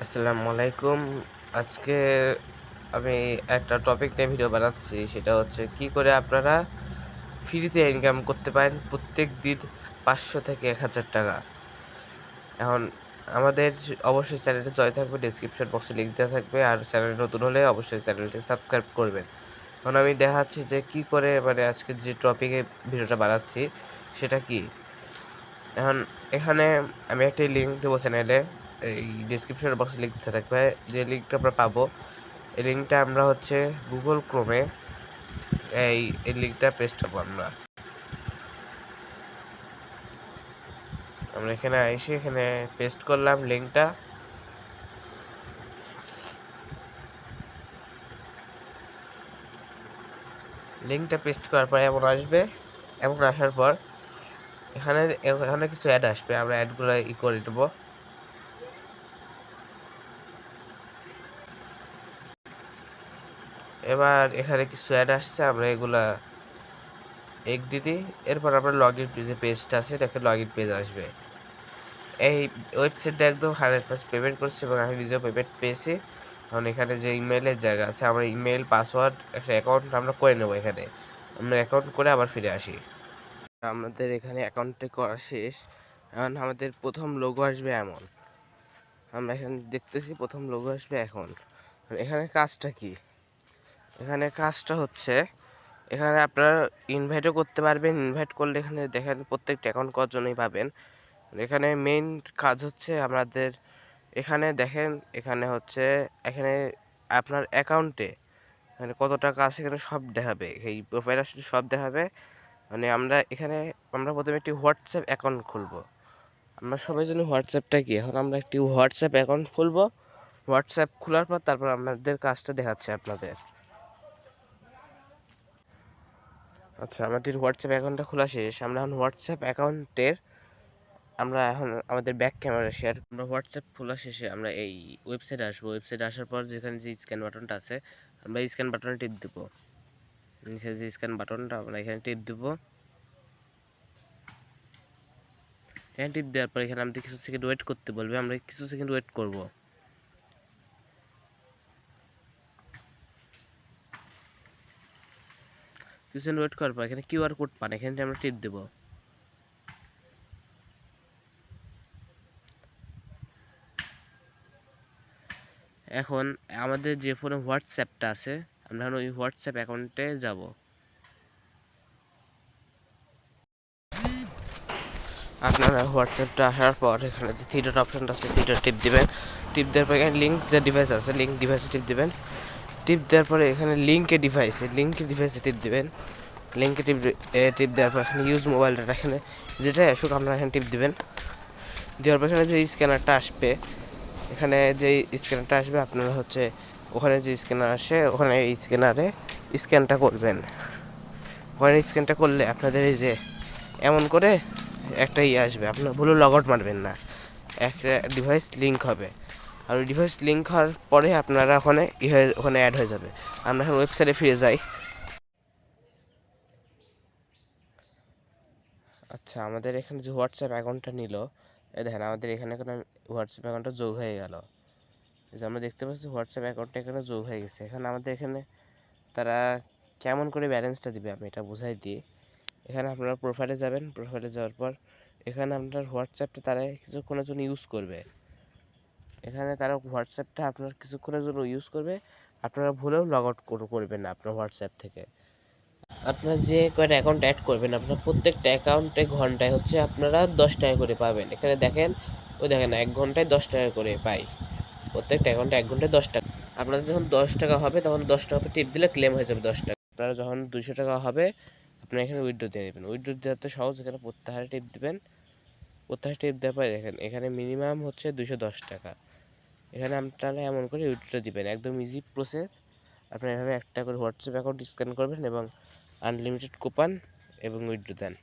আসসালামু আলাইকুম। আজকে আমি একটা টপিক নিয়ে ভিডিও বানাচ্ছি। সেটা হচ্ছে কি করে আপনারা ফ্রিতে ইনকাম করতে পারেন প্রত্যেকদিন ৫০০ থেকে ১,০০০ টাকা। এখন আমাদের অবশ্যই চ্যানেলটা জয়েন থাকবে, ডেসক্রিপশন বক্সে লিংক দেওয়া থাকবে। আর চ্যানেলে নতুন হলে অবশ্যই চ্যানেলটি সাবস্ক্রাইব করবেন। এখন আমি দেখাচ্ছি যে কি করে আজকে যে টপিকে ভিডিওটা বানাচ্ছি সেটা কি। এখন এখানে আমি একটি লিঙ্ক দেবো চ্যানেলে, এই ডিসক্রিপশন বক্সে লিঙ্ক দেওয়া থাকবে। যে লিঙ্কটা আমরা পাবো, এই লিঙ্কটা আমরা গুগল ক্রোমে এই লিঙ্কটা পেস্ট করবো। আমরা এখানে এসে এখানে পেস্ট করলাম লিঙ্কটা। লিঙ্কটা পেস্ট করার পর এমন আসবে। এমন আসার পর এখানে এখানে কিছু অ্যাড আসবে, আমরা অ্যাডগুলো করে দেবো। এবার এখানে কিছু অ্যাড আসছে, আমরা এগুলা এগ্রি দিই। এরপর আমরা লগ ইন যে পেজটা আছে এটাকে লগ ইন পেজ আসবে। এই ওয়েবসাইটটা একদম 100% পেমেন্ট করছে এবং আমি নিজেও পেমেন্ট পেয়েছি। এখন এখানে যে ইমেইলের জায়গা আছে, আমরা ইমেইল পাসওয়ার্ড একটা অ্যাকাউন্ট আমরা করে নেবো। এখানে আমরা অ্যাকাউন্ট করে আবার ফিরে আসি। আমাদের এখানে অ্যাকাউন্টে করা শেষ। এখন আমাদের প্রথম লোগো আসবে এমন। আমরা এখানে দেখতেছি প্রথম লোগো আসবে এখন। এখানে কাজটা কি? এখানে কাজটা হচ্ছে এখানে আপনারা ইনভাইটও করতে পারবেন। ইনভাইট করলে এখানে দেখেন প্রত্যেকটা অ্যাকাউন্ট কতজনই পাবেন। এখানে মেইন কাজ হচ্ছে আমাদের এখানে দেখেন, এখানে আপনার অ্যাকাউন্টে মানে কত টাকা আছে এখানে সব দেখাবে, এই প্রোফাইল আসলে সব দেখাবে। আমরা প্রথমে একটি হোয়াটসঅ্যাপ অ্যাকাউন্ট খুলবো। আমরা সবাই জানি হোয়াটসঅ্যাপটা কি। এখন আমরা একটি হোয়াটসঅ্যাপ অ্যাকাউন্ট খুলবো। হোয়াটসঅ্যাপ খোলার পর তারপর আমাদের কাজটা দেখাচ্ছে আপনাদের। আচ্ছা, আমাদের হোয়াটসঅ্যাপ অ্যাকাউন্টটা খোলা শেষ। আমরা এখন আমাদের ব্যাক ক্যামেরা শেয়ার। আমরা হোয়াটসঅ্যাপ খোলা শেষে আমরা এই ওয়েবসাইটে আসবো। ওয়েবসাইটে আসার পর যেখানে যে স্ক্যান বাটনটা আছে, আমরা এই স্ক্যান বাটনে টিপ দেবো। নিচে যে স্ক্যান বাটনটা আমরা এখানে টিপ দেবো। এখানে টিপ দেওয়ার পর এখানে আমাদের কিছু সেকেন্ড ওয়েট করতে বলবে, আমরা কিছু সেকেন্ড ওয়েট করব। কিছু সেকেন্ড ওয়েট করার পর এখানে কিউআর কোড পান, এখানে আমরা টিপ দেবো। এখন আমাদের যে ফোনে হোয়াটসঅ্যাপটা আছে, আমরা ওই হোয়াটসঅ্যাপ অ্যাকাউন্টে যাব। আপনারা হোয়াটসঅ্যাপটা আসার পর এখানে যে থ্রি ডট অপশনটা আছে, থ্রি ডট টিপ দিবেন। টিপ দেওয়ার পর এখানে লিঙ্ক যে ডিভাইস আছে, লিঙ্ক ডিভাইসে টিপ দিবেন। টিপ দেওয়ার পরে এখানে লিঙ্কে ডিভাইসে টিপ দিবেন। লিঙ্কে টিপ দেওয়ার পর এখানে ইউজ মোবাইল ডাটা, এখানে যেটাই আসুক আপনারা এখানে টিপ দিবেন। দেওয়ার পর এখানে যে স্ক্যানারটা আসবে, আপনারা ওখানে যে স্ক্যানার আসে ওখানে এই স্ক্যানারে স্ক্যানটা করবেন। ওখানে স্ক্যানটা করলে আপনাদের এই যে এমন করে একটা আসবে, আপনার ভুলে লগ আউট মারবেন না, একটা ডিভাইস লিঙ্ক হবে। আর ওই ডিভাইস লিঙ্ক হওয়ার পরে আপনারা ওখানে অ্যাড হয়ে যাবে। আমরা এখন ওয়েবসাইটে ফিরে যাই। আচ্ছা, আমাদের এখানে যে হোয়াটসঅ্যাপ অ্যাকাউন্টটা নিল, দেখেন আমাদের এখানে কোনো হোয়াটসঅ্যাপ অ্যাকাউন্টটা যোগ হয়ে গেল। যে আমরা দেখতে পাচ্ছি হোয়াটসঅ্যাপ অ্যাকাউন্টটা এখানে যোগ হয়ে গেছে। এখানে তারা কেমন করে ব্যালেন্সটা দিবে আমি এটা বুঝাই দিই। এখানে আপনারা প্রোফাইলে যাবেন। প্রোফাইলে যাওয়ার পর এখানে আপনার হোয়াটসঅ্যাপটা তারা কিছুক্ষণের জন্য ইউজ করবে। আপনার কিছুক্ষণের জন্য ইউজ করবে। আপনারা ভুলেও লগ আউট করবেন না আপনার হোয়াটসঅ্যাপ থেকে। আপনারা যে কয়টা অ্যাকাউন্ট অ্যাড করবেন, আপনার প্রত্যেকটা অ্যাকাউন্টে ঘন্টায় আপনারা 10 টাকা করে পাবেন। এখানে দেখেন, দেখেন 1 ঘন্টায় 10 টাকা করে পাই। প্রত্যেকটা অ্যাকাউন্টে 1 ঘন্টায় 10 টাকা। আপনাদের যখন 10 টাকা হবে তখন 10 টাকা টিপ দিলে ক্লেম হয়ে যাবে 10 টাকা। আপনারা যখন 200 টাকা হবে আপনারা এখানে উইথড্র দিয়ে দেবেন। উইথড্র দেওয়াতে সহজ, এখানে প্রত্যাহারে টিপ দিবেন। প্রত্যাহারে টিপ দেওয়ার পরে দেখেন এখানে মিনিমাম 210 টাকা। এখানে আপনারা এমন করে উইথড্র দিবেন, একদম ইজি প্রসেস। আপনারা এভাবে একটা করে হোয়াটসঅ্যাপ অ্যাকাউন্ট স্ক্যান করবেন এবং আনলিমিটেড কুপন এবং উইথড্র দেন।